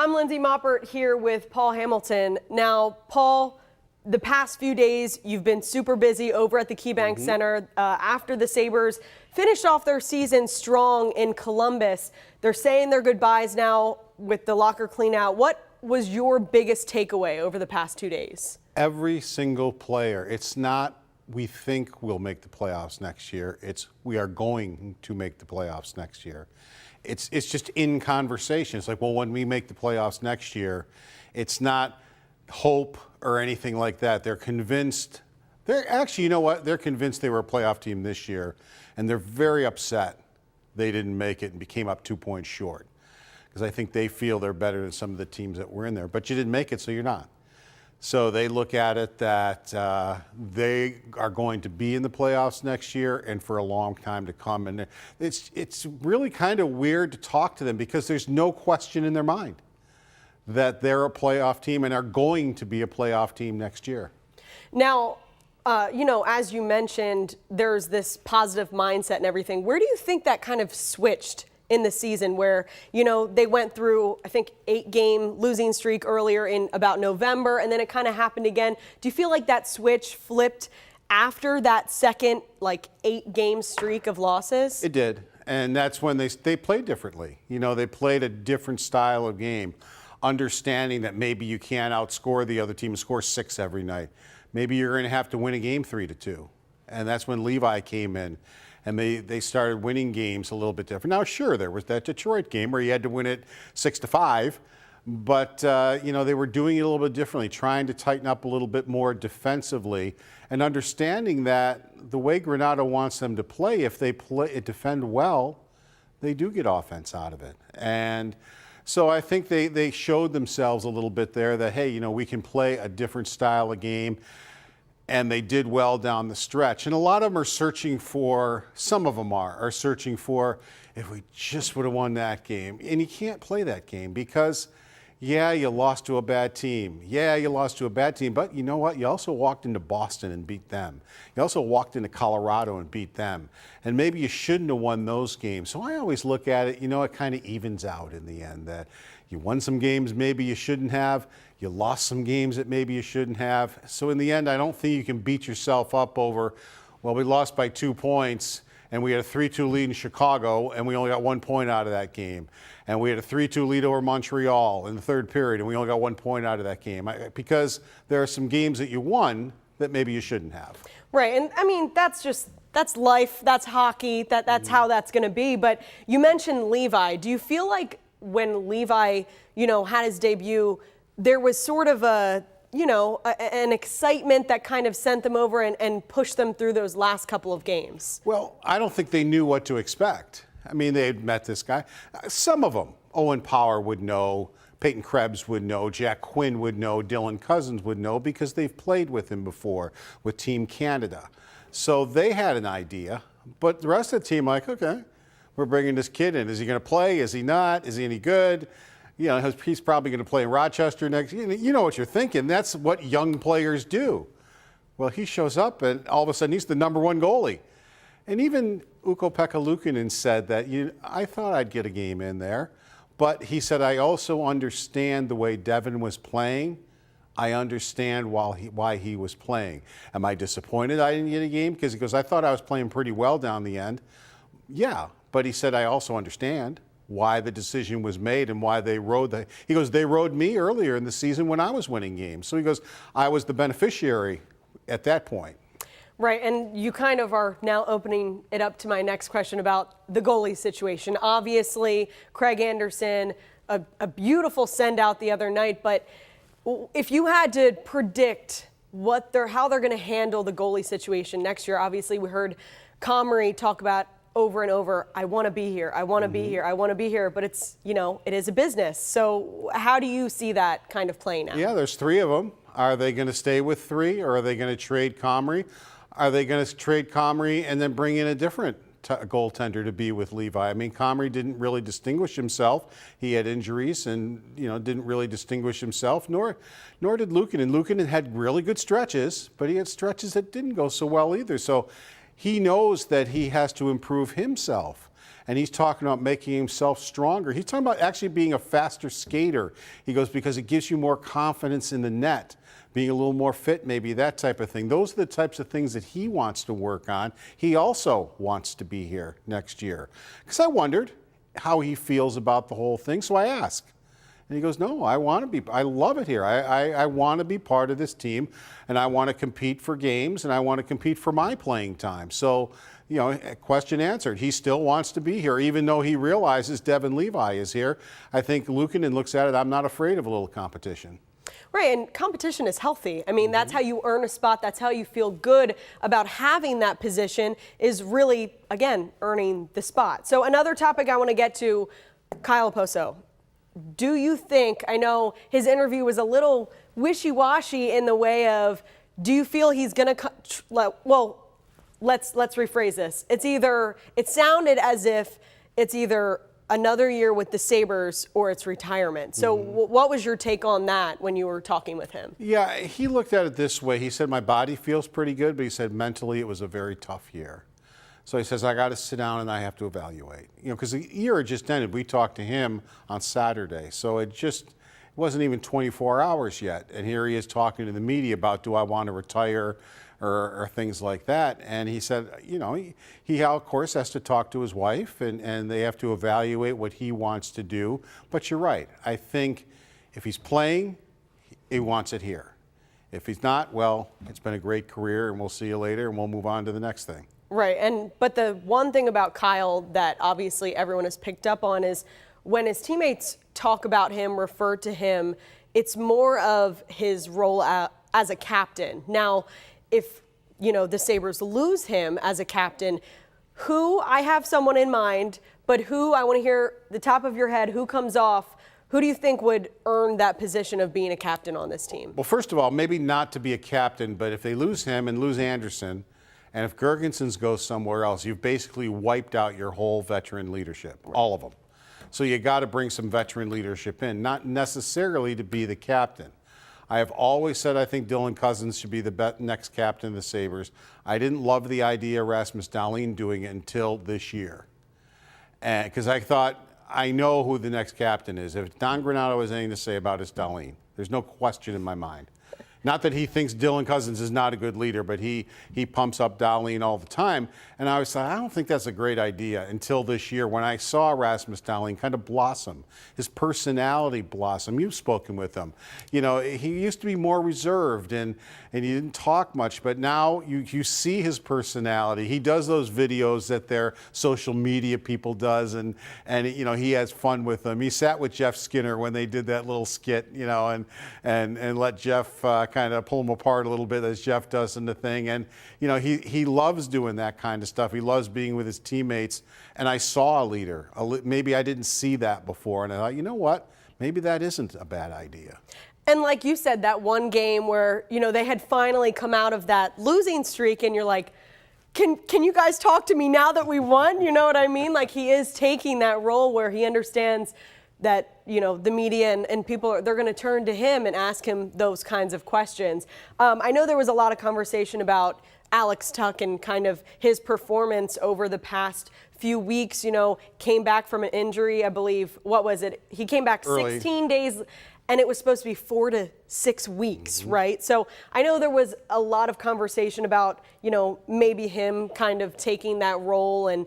I'm Lindsay Moppert here with Paul Hamilton. Now, Paul, the past few days, you've been super busy over at the KeyBank Center after the Sabres finished off their season strong in Columbus. They're saying their goodbyes now with the locker clean out. What was your biggest takeaway over the past 2 days? Every single player. It's not we think we'll make the playoffs next year. It's we are going to make the playoffs next year. It's just in conversation. It's like, well, when we make the playoffs next year, it's not hope or anything like that. They're convinced. They're actually, you know what? They're convinced they were a playoff team this year, and they're very upset they didn't make it and became up 2 points short. Because I think they feel they're better than some of the teams that were in there. But you didn't make it, so you're not. So they look at it that they are going to be in the playoffs next year and for a long time to come. And it's really kind of weird to talk to them because there's no question in their mind that they're a playoff team and are going to be a playoff team next year. Now, as you mentioned, there's this positive mindset and everything. Where do you think that kind of switched in the season where, they went through, I think, 8-game losing streak earlier in about November, and then it kind of happened again. Do you feel like that switch flipped after that second, 8-game streak of losses? It did, and that's when they played differently. They played a different style of game, understanding that maybe you can't outscore the other team and score 6 every night. Maybe you're going to have to win a game 3-2, and that's when Levi came in. And they started winning games a little bit different. Now, sure, there was that Detroit game where you had to win it 6-5, but they were doing it a little bit differently, trying to tighten up a little bit more defensively, and understanding that the way Granato wants them to play, if they defend well, they do get offense out of it. And so I think they showed themselves a little bit there that, hey, we can play a different style of game. And they did well down the stretch. And a lot of them are searching for, some of them are searching for, if we just would have won that game. And you can't play that game because, yeah, you lost to a bad team. Yeah, you lost to a bad team. But you know what? You also walked into Boston and beat them. You also walked into Colorado and beat them. And maybe you shouldn't have won those games. So I always look at it, it kind of evens out in the end that you won some games maybe you shouldn't have. You lost some games that maybe you shouldn't have. So in the end, I don't think you can beat yourself up over, well, we lost by 2 points, and we had a 3-2 lead in Chicago, and we only got 1 point out of that game. And we had a 3-2 lead over Montreal in the third period, and we only got 1 point out of that game. Because there are some games that you won that maybe you shouldn't have. Right, and I mean, that's life, that's hockey, that's how that's going to be. But you mentioned Levi. Do you feel like when Levi, had his debut, there was sort of an excitement that kind of sent them over and pushed them through those last couple of games? Well, I don't think they knew what to expect. I mean, they had met this guy. Some of them, Owen Power would know, Peyton Krebs would know, Jack Quinn would know, Dylan Cousins would know because they've played with him before with Team Canada. So they had an idea, but the rest of the team okay, we're bringing this kid in. Is he going to play? Is he not? Is he any good? He's probably going to play in Rochester next. You know what you're thinking. That's what young players do. Well, he shows up, and all of a sudden, he's the #1 goalie. And even Ukko-Pekka Luukkonen said that, I thought I'd get a game in there. But he said, I also understand the way Devin was playing. I understand why he was playing. Am I disappointed I didn't get a game? Because he goes, I thought I was playing pretty well down the end. Yeah, but he said, I also understand why the decision was made and why they rode he goes, they rode me earlier in the season when I was winning games. So he goes, I was the beneficiary at that point. Right, and you kind of are now opening it up to my next question about the goalie situation. Obviously, Craig Anderson, a beautiful send out the other night, but if you had to predict how they're going to handle the goalie situation next year, obviously we heard Comrie talk about over and over, I want to be here, I want to be here, I want to be here, but it's, it is a business. So how do you see that kind of playing out? Yeah, there's 3 of them. Are they going to stay with 3 or are they going to trade Comrie? Are they going to trade Comrie and then bring in a different goaltender to be with Levi? I mean, Comrie didn't really distinguish himself. He had injuries and, didn't really distinguish himself, nor did Luukkonen. Luukkonen had really good stretches, but he had stretches that didn't go so well either. So he knows that he has to improve himself. And he's talking about making himself stronger. He's talking about actually being a faster skater. He goes, because it gives you more confidence in the net, being a little more fit, maybe, that type of thing. Those are the types of things that he wants to work on. He also wants to be here next year. Because I wondered how he feels about the whole thing, so I asked. And he goes, no, I want to be, I love it here. I want to be part of this team, and I want to compete for games, and I want to compete for my playing time. So, you know, question answered. He still wants to be here, even though he realizes Devin Levi is here. I think Luukkonen looks at it, I'm not afraid of a little competition. Right, and competition is healthy. I mean, that's how you earn a spot. That's how you feel good about having that position, is really, again, earning the spot. So another topic I want to get to, Kyle Okposo. Do you think, I know his interview was a little wishy-washy in the way of, do you feel he's going to, well, let's rephrase this. It sounded as if it's either another year with the Sabres or it's retirement. So what was your take on that when you were talking with him? Yeah, he looked at it this way. He said, my body feels pretty good, but he said mentally it was a very tough year. So he says, I got to sit down and I have to evaluate. You know, because the year had just ended. We talked to him on Saturday. So it wasn't even 24 hours yet. And here he is talking to the media about, do I want to retire or things like that. And he said, you know, he of course has to talk to his wife and they have to evaluate what he wants to do. But you're right. I think if he's playing, he wants it here. If he's not, well, it's been a great career and we'll see you later and we'll move on to the next thing. Right, but the one thing about Kyle that obviously everyone has picked up on is when his teammates talk about him, refer to him, it's more of his role as a captain. Now, if, you know, the Sabres lose him as a captain, I have someone in mind, but I want to hear the top of your head, who comes off, who do you think would earn that position of being a captain on this team? Well, first of all, maybe not to be a captain, but if they lose him and lose Anderson, and if Girgensons goes somewhere else, you've basically wiped out your whole veteran leadership, all of them. So you got to bring some veteran leadership in, not necessarily to be the captain. I have always said I think Dylan Cozens should be the next captain of the Sabres. I didn't love the idea of Rasmus Dahlin doing it until this year. Because I thought, I know who the next captain is. If Don Granato has anything to say about it, it's Dahlin. There's no question in my mind. Not that he thinks Dylan Cozens is not a good leader, but he pumps up Dahlin all the time. And I was like, I don't think that's a great idea until this year when I saw Rasmus Dahlin kind of blossom, his personality blossom. You've spoken with him. You know, he used to be more reserved and he didn't talk much, but now you see his personality. He does those videos that their social media people does, and you know, he has fun with them. He sat with Jeff Skinner when they did that little skit, you know, and let Jeff kind of pull him apart a little bit as Jeff does in the thing. And, you know, he loves doing that kind of stuff. He loves being with his teammates. And I saw a leader. Maybe I didn't see that before. And I thought, you know what? Maybe that isn't a bad idea. And like you said, that one game where, you know, they had finally come out of that losing streak and you're like, can you guys talk to me now that we won? You know what I mean? Like, he is taking that role where he understands that, you know, the media and people, they're going to turn to him and ask him those kinds of questions. I know there was a lot of conversation about Alex Tuch and kind of his performance over the past few weeks. You know, came back from an injury, I believe. What was it? He came back early. 16 days, and it was supposed to be 4 to 6 weeks, right? So I know there was a lot of conversation about, you know, maybe him kind of taking that role and,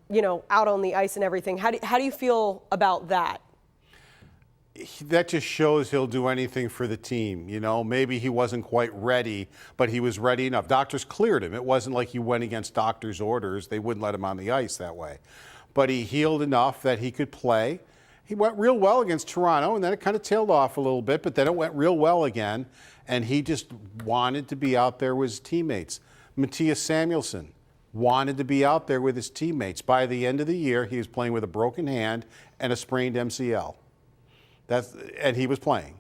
you know, out on the ice and everything. How do you feel about that? That just shows he'll do anything for the team. You know, maybe he wasn't quite ready, but he was ready enough. Doctors cleared him. It wasn't like he went against doctors' orders. They wouldn't let him on the ice that way. But he healed enough that he could play. He went real well against Toronto, and then it kind of tailed off a little bit, but then it went real well again, and he just wanted to be out there with his teammates. Mattias Samuelsson wanted to be out there with his teammates. By the end of the year, he was playing with a broken hand and a sprained MCL. And he was playing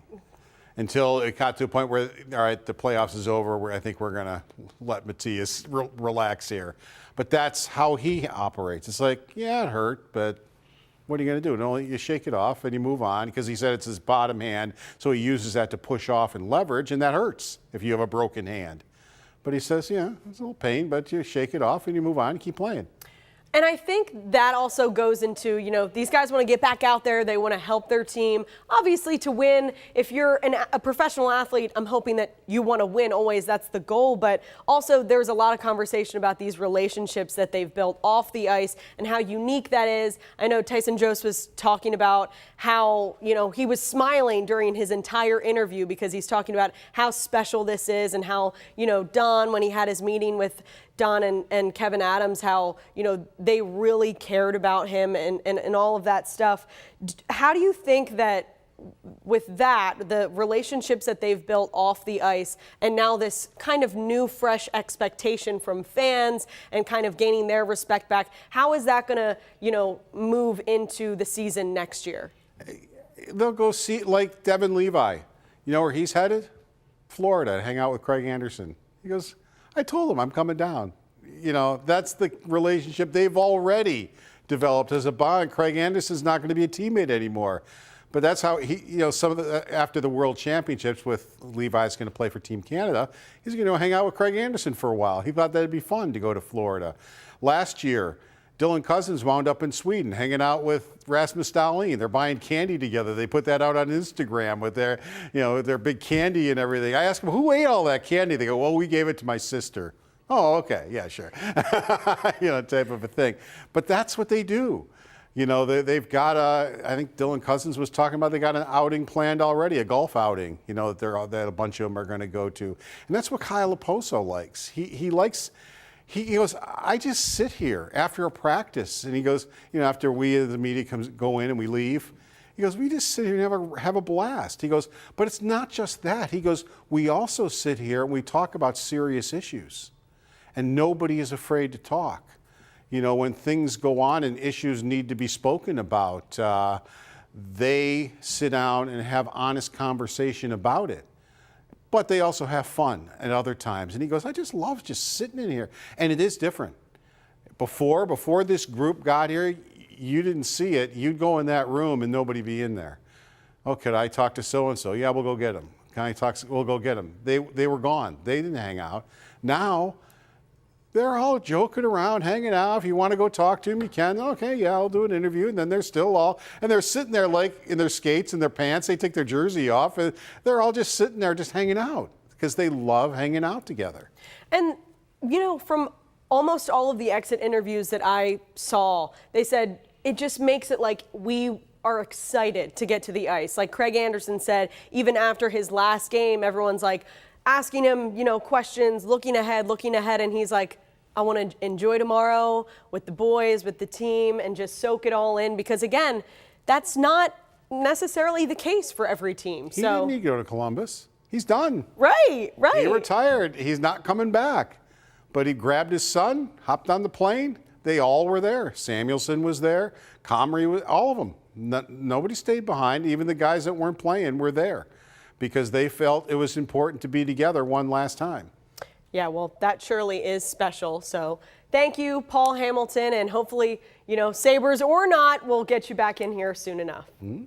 until it got to a point where, all right, the playoffs is over, where I think we're going to let Mattias relax here. But that's how he operates. It's like, yeah, it hurt, but what are you going to do? No, you shake it off and you move on, because he said it's his bottom hand, so he uses that to push off and leverage, and that hurts if you have a broken hand. But he says, yeah, it's a little pain, but you shake it off and you move on and keep playing. And I think that also goes into, these guys want to get back out there. They want to help their team. Obviously, to win, if you're a professional athlete, I'm hoping that you want to win always. That's the goal. But also, there's a lot of conversation about these relationships that they've built off the ice and how unique that is. I know Tyson Jost was talking about how, he was smiling during his entire interview because he's talking about how special this is and how, Don, when he had his meeting with Don and Kevin Adams, how, they really cared about him and all of that stuff. How do you think that with that, the relationships that they've built off the ice and now this kind of new, fresh expectation from fans and kind of gaining their respect back, how is that going to, move into the season next year? They'll go see, like Devin Levi. You know where he's headed? Florida, to hang out with Craig Anderson. He goes, I told him I'm coming down. That's the relationship they've already developed as a bond. Craig Anderson's not going to be a teammate anymore. But that's how he, after the World Championships with Levi's going to play for Team Canada, he's going to hang out with Craig Anderson for a while. He thought that'd be fun to go to Florida. Last year, Dylan Cousins wound up in Sweden hanging out with Rasmus Dahlin. They're buying candy together. They put that out on Instagram with their, their big candy and everything. I asked them, who ate all that candy? They go, well, we gave it to my sister. Oh, okay, yeah, sure. Type of a thing. But that's what they do. They've got I think Dylan Cousins was talking about they got an outing planned already, a golf outing, that a bunch of them are going to go to. And that's what Kyle Oposo likes. He goes, I just sit here after a practice. And he goes, after we, the media, go in and we leave. He goes, we just sit here and have a blast. He goes, but it's not just that. He goes, we also sit here and we talk about serious issues. And nobody is afraid to talk. When things go on and issues need to be spoken about, they sit down and have honest conversation about it. But they also have fun at other times. And he goes, I just love just sitting in here. And it is different. Before this group got here, you didn't see it. You'd go in that room and nobody be in there. Oh, could I talk to so-and-so? Yeah, we'll go get them. We'll go get them. They were gone. They didn't hang out. Now, they're all joking around, hanging out. If you want to go talk to them, you can. Okay, yeah, I'll do an interview. And then they're they're sitting there like in their skates and their pants. They take their jersey off. And they're all just sitting there just hanging out because they love hanging out together. And, from almost all of the exit interviews that I saw, they said it just makes it like we are excited to get to the ice. Like Craig Anderson said, even after his last game, everyone's like asking him, questions, looking ahead. And he's like, I want to enjoy tomorrow with the boys, with the team, and just soak it all in. Because, again, that's not necessarily the case for every team. He didn't need to go to Columbus. He's done. Right. He retired. He's not coming back. But he grabbed his son, hopped on the plane. They all were there. Samuelson was there. Comrie was, all of them. Nobody stayed behind. Even the guys that weren't playing were there because they felt it was important to be together one last time. Yeah, well, that surely is special. So thank you, Paul Hamilton, and hopefully, Sabres or not, we'll get you back in here soon enough. Mm-hmm.